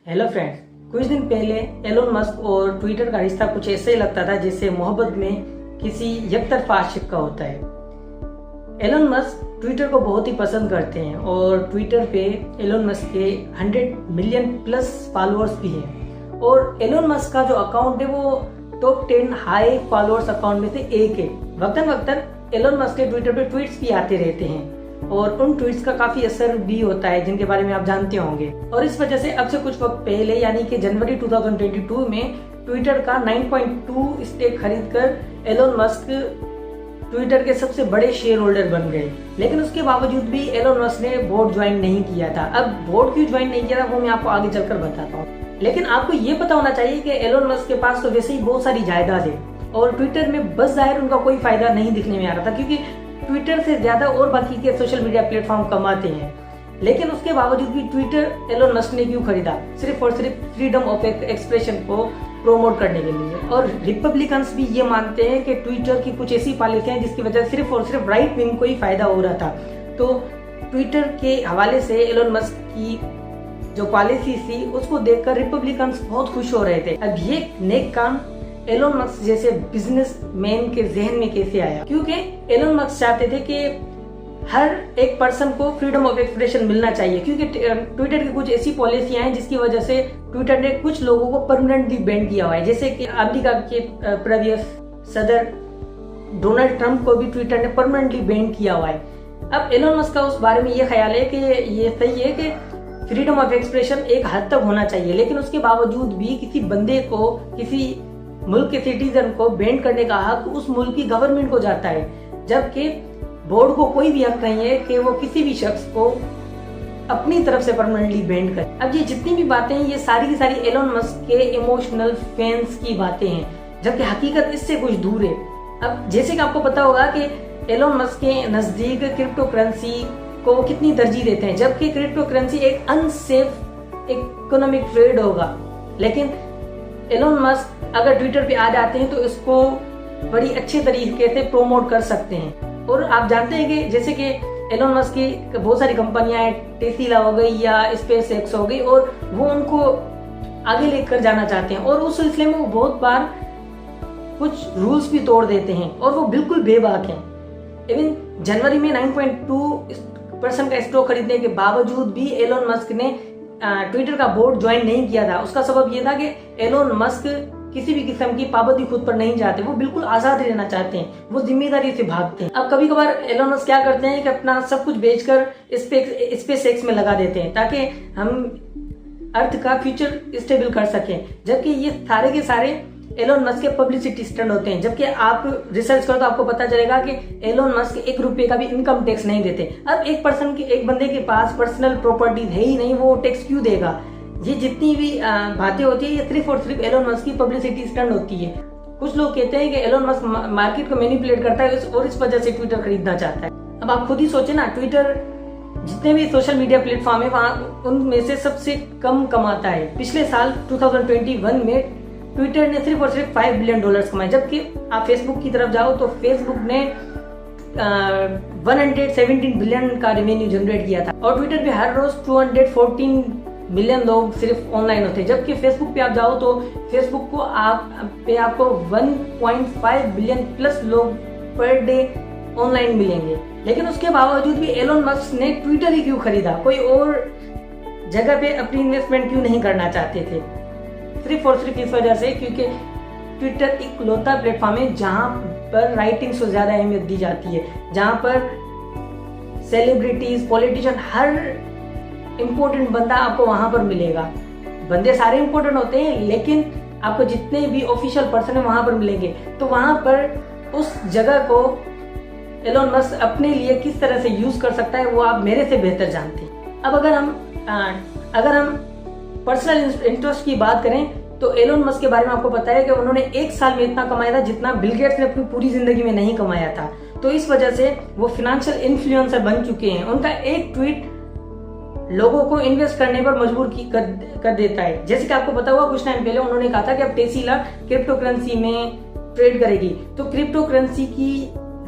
Hello friends, कुछ दिन पहले एलोन मस्क और ट्विटर का रिश्ता कुछ ऐसे ही लगता था जैसे मोहब्बत में किसी एकतरफा आशिक का होता है। एलोन मस्क ट्विटर को बहुत ही पसंद करते हैं और ट्विटर पे एलोन मस्क के 100 मिलियन प्लस फॉलोअर्स भी हैं और एलोन मस्क का जो अकाउंट है वो टॉप 10 हाई फॉलोअर्स अकाउंट में से एक है। वक्तन वक्तन एलोन मस्क के ट्विटर पे ट्वीट्स भी आते रहते हैं और उन ट्वीट्स का काफी असर भी होता है जिनके बारे में आप जानते होंगे। और इस वजह से अब से कुछ वक्त पहले यानी कि जनवरी 2022 में ट्विटर का 9.2 स्टेक खरीदकर एलोन मस्क ट्विटर के सबसे बड़े शेयर होल्डर बन गए। लेकिन उसके बावजूद भी एलोन मस्क ने बोर्ड ज्वाइन नहीं किया था। अब बोर्ड क्यों ज्वाइन नहीं किया था वो मैं आपको आगे चलकर बताता हूँ। लेकिन आपको ये पता होना चाहिए कि एलोन मस्क के पास तो वैसे ही बहुत सारी जायदाद है और ट्विटर में बस जाहिर उनका कोई फायदा नहीं दिखने में आ रहा था, क्योंकि ट्विटर से ज्यादा और बाकी के सोशल मीडिया प्लेटफॉर्म कमाते हैं। लेकिन उसके बावजूद भी ट्विटर एलोन मस्क ने क्यों खरीदा? सिर्फ और सिर्फ फ्रीडम ऑफ एक्सप्रेशन को प्रोमोट करने के लिए। और रिपब्लिकन्स भी ये मानते हैं कि ट्विटर की कुछ ऐसी पॉलिसियां हैं जिसकी वजह से सिर्फ और सिर्फ राइट विंग को ही फायदा हो रहा था। तो ट्विटर के हवाले से एलोन मस्क की जो पॉलिसी थी उसको देखकर रिपब्लिकन्स बहुत खुश हो रहे थे। अब ये नेक काम एलोन मस्क जैसे बिजनेसमैन के जहन में कैसे आया? क्योंकि एलोन मस्क चाहते थे कि हर एक पर्सन को फ्रीडम ऑफ एक्सप्रेशन मिलना चाहिए, क्योंकि ट्विटर की कुछ ऐसी पॉलिसियां हैं जिसकी वजह से ट्विटर ने कुछ लोगों को परमानेंटली बैन किया हुआ है। जैसे कि अमेरिका के प्रीवियस सदर डोनाल्ड ट्रंप को भी ट्विटर ने परमानेंटली बैन किया हुआ है। अब एलोन मस्क का उस बारे में ये ख्याल है कि ये सही है कि फ्रीडम ऑफ एक्सप्रेशन एक हद तक होना चाहिए, लेकिन उसके बावजूद भी किसी बंदे को, किसी मुल्क के सिटीजन को बैन करने का हक उस मुल्क की गवर्नमेंट को जाता है, जबकि बोर्ड को कोई भी हक नहीं है कि वो किसी भी शख्स को अपनी तरफ से परमानेंटली बैन करे। अब ये जितनी भी बातें हैं ये सारी की सारी एलोन मस्क के इमोशनल फैंस की बातें हैं, जबकि हकीकत इससे कुछ दूर है। अब जैसे कि आपको पता होगा कि एलोन मस्क के नजदीक क्रिप्टो करेंसी को वो कितनी तरजीह देते हैं, जबकि क्रिप्टो करेंसी एक अनसेफ इकोनॉमिक ट्रेड होगा। लेकिन एलोन मस्क अगर ट्विटर पे आ जाते हैं तो इसको बड़ी अच्छे तरीके से प्रोमोट कर सकते हैं। और आप जानते हैं कि जैसे कि एलोन मस्क की बहुत सारी कंपनियां हैं, टेस्ला हो गई या स्पेस एक्स हो गई, और वो उनको आगे लेकर जाना चाहते हैं और उस सिलसिले में वो बहुत बार कुछ रूल्स भी तोड़ देते हैं और वो बिल्कुल बेबाक हैं। इवन जनवरी में 9.2% का स्टॉक खरीदने के बावजूद भी एलोन मस्क ने ट्विटर का बोर्ड ज्वाइन नहीं किया था। उसका सबब यह था कि एलोन मस्क किसी भी किस्म की पाबंदी खुद पर नहीं चाहते, वो बिल्कुल आजाद रहना चाहते हैं, वो जिम्मेदारी से भागते हैं। अब कभी कभार एलोन मस्क क्या करते हैं कि अपना सब कुछ बेचकर स्पेस एक्स में लगा देते हैं ताकि हम अर्थ का फ्यूचर स्टेबल कर सकें, जबकि ये सारे के सारे एलोन मस्क के पब्लिसिटी स्टंट होते हैं। जबकि आप रिसर्च करो तो आपको पता चलेगा कि एलोन मस्क 1 रुपए का भी इनकम टैक्स नहीं देते। अब एक बंदे के पास पर्सनल प्रॉपर्टीज है ही नहीं, वो टैक्स क्यों देगा? ये जितनी भी बातें होती है ये सिर्फ और सिर्फ एलोन मस्क की पब्लिसिटी स्टंट होती है। कुछ लोग कहते हैं कि एलोन मस्क मार्केट को मैनिपुलेट करता है और इस वजह से ट्विटर खरीदना चाहता है। अब आप खुद ही सोचे ना, ट्विटर जितने भी सोशल मीडिया प्लेटफॉर्म है वहाँ उनमें से सबसे कम कमाता है। पिछले साल 2021 में ट्विटर ने सिर्फ और सिर्फ $5 बिलियन कमाए, जबकि आप फेसबुक की तरफ जाओ तो फेसबुक ने 117 बिलियन का रेवेन्यू जनरेट किया था और ट्विटर पे हर रोज 214 मिलियन लोग सिर्फ ऑनलाइन होते हैं। जबकि फेसबुक पे आप जाओ तो फेसबुक को आपको 1.5 बिलियन प्लस लोग पर डे ऑनलाइन मिलेंगे। लेकिन उसके बावजूद भी एलोन मस्क ने ट्विटर ही क्यों खरीदा? कोई और जगह पे अपनी इन्वेस्टमेंट क्यों नहीं करना चाहते थे? सिर्फ और सिर्फ इस वजह से क्योंकि ट्विटर इकलौता प्लेटफॉर्म है जहां पर राइटिंग से ज्यादा अहमियत दी जाती है, जहां पर सेलिब्रिटीज, पॉलिटिशियन, हर इम्पोर्टेंट बंदा आपको वहां पर मिलेगा। बंदे सारे इम्पोर्टेंट होते हैं लेकिन आपको जितने भी ऑफिशियल पर्सन है वहां पर मिलेंगे। तो वहां पर उस जगह को एलोन मस्क अपने लिए किस तरह से यूज कर सकता है वो आप मेरे से बेहतर जानते हैं। अब अगर हम पर्सनल इंटरेस्ट की बात करें तो एलोन मस्क के बारे में आपको पता है कि उन्होंने 1 साल में इतना कमाया था जितना बिल गेट्स ने अपनी पूरी जिंदगी में नहीं कमाया था। तो इस वजह से वो फाइनेंशियल इन्फ्लुएंसर बन चुके हैं। उनका एक ट्वीट लोगों को इन्वेस्ट करने पर मजबूर कर देता है। जैसे कि आपको पता हुआ कुछ टाइम पहले उन्होंने कहा था कि अब टेस्ला क्रिप्टो करेंसी में ट्रेड करेगी। तो क्रिप्टो करेंसी की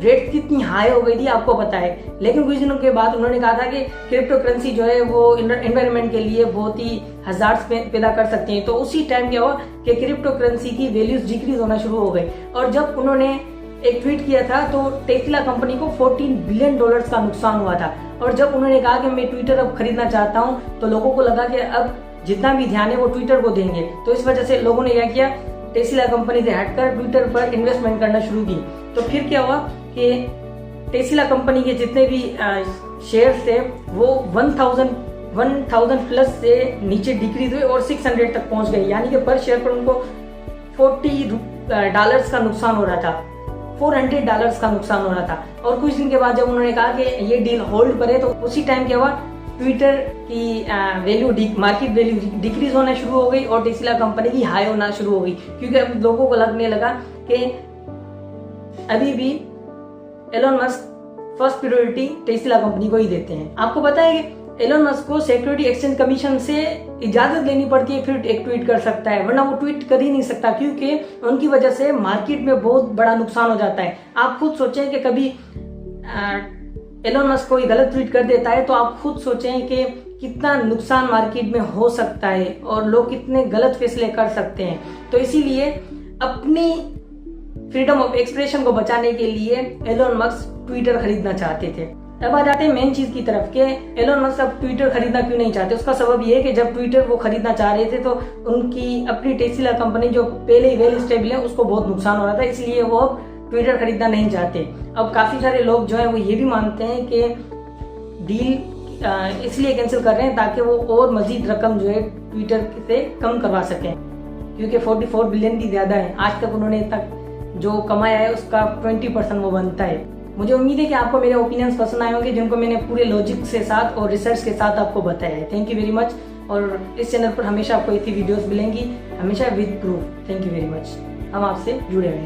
रेट कितनी हाई हो गई थी आपको पता है। लेकिन कुछ दिनों के बाद उन्होंने कहा था कि क्रिप्टो करेंसी जो है वो एनवायरनमेंट के लिए बहुत ही हजार्ड्स पैदा कर सकती है। तो उसी टाइम क्या हुआ कि क्रिप्टो करेंसी की वैल्यूज डिक्रीज होना शुरू हो गई। और जब उन्होंने एक ट्वीट किया था तो टेस्ला कंपनी को $14 बिलियन का नुकसान हुआ था। और जब उन्होंने कहा कि मैं ट्विटर अब खरीदना चाहता हूँ तो लोगों को लगा कि अब जितना भी ध्यान है वो ट्विटर को देंगे। तो इस वजह से लोगों ने क्या किया, टेस्ला कंपनी से हटकर ट्विटर पर इन्वेस्टमेंट करना शुरू की। तो फिर क्या हुआ कि टेस्ला कंपनी के जितने भी शेयर्स थे वो 1000 प्लस से नीचे डिक्रीज हुए और 600 तक पहुंच गए। यानी कि पर शेयर पर उनको $40 का नुकसान हो रहा था, $400 का नुकसान हो रहा था। और कुछ दिन के बाद जब उन्होंने कहा कि ये डील होल्ड करे तो उसी टाइम क्या हुआ, ट्विटर की वैल्यू मार्केट वैल्यू डिक्रीज होना शुरू हो गई और टेस्ला कंपनी की हाई होना शुरू हो गई। क्योंकि अब लोगों को लगने लगा कि अभी भी Elon Musk first priority Tesla company को ही देते हैं। आपको पता है कि एलोन मस्क को सिक्योरिटी एक्सचेंज कमीशन से इजाजत लेनी पड़ती है फिर एक ट्वीट कर सकता है, वरना वो ट्वीट कर ही नहीं सकता क्योंकि उनकी वजह से मार्केट में बहुत बड़ा नुकसान हो जाता है। आप खुद सोचें कि कभी एलोन मस्क कोई गलत ट्वीट कर देता है तो आप खुद सोचें कि कितना नुकसान मार्केट में हो सकता है और लोग कितने गलत फैसले कर सकते हैं। तो इसीलिए अपनी फ्रीडम ऑफ एक्सप्रेशन को बचाने के लिए एलोन मस्क ट्विटर खरीदना चाहते थे। अब आ जाते हैं मेन चीज की तरफ कि एलोन मस्क अब ट्विटर खरीदना क्यों नहीं चाहते। उसका सबब ये है कि जब ट्विटर वो खरीदना चाह रहे थे तो उनकी अपनी टेस्ला कंपनी जो पहले ही वेल स्टेबल है उसको बहुत नुकसान हो रहा था, इसलिए वो अब ट्विटर खरीदना नहीं चाहते। अब काफी सारे लोग जो है वो ये भी मानते हैं कि डील इसलिए कैंसिल कर रहे हैं ताकि वो और मजीद रकम जो है ट्विटर से कम करवा सकें, क्योंकि 44 बिलियन भी ज्यादा है। आज तक उन्होंने तक जो कमाया है उसका 20% वो बनता है। मुझे उम्मीद है कि आपको मेरे ओपिनियंस पसंद आए होंगे जिनको मैंने पूरे लॉजिक के साथ और रिसर्च के साथ आपको बताया है। Thank you very much. और इस चैनल पर हमेशा आपको ऐसी वीडियोस मिलेंगी, हमेशा with proof. Thank you very much. हम आपसे जुड़े हुए हैं।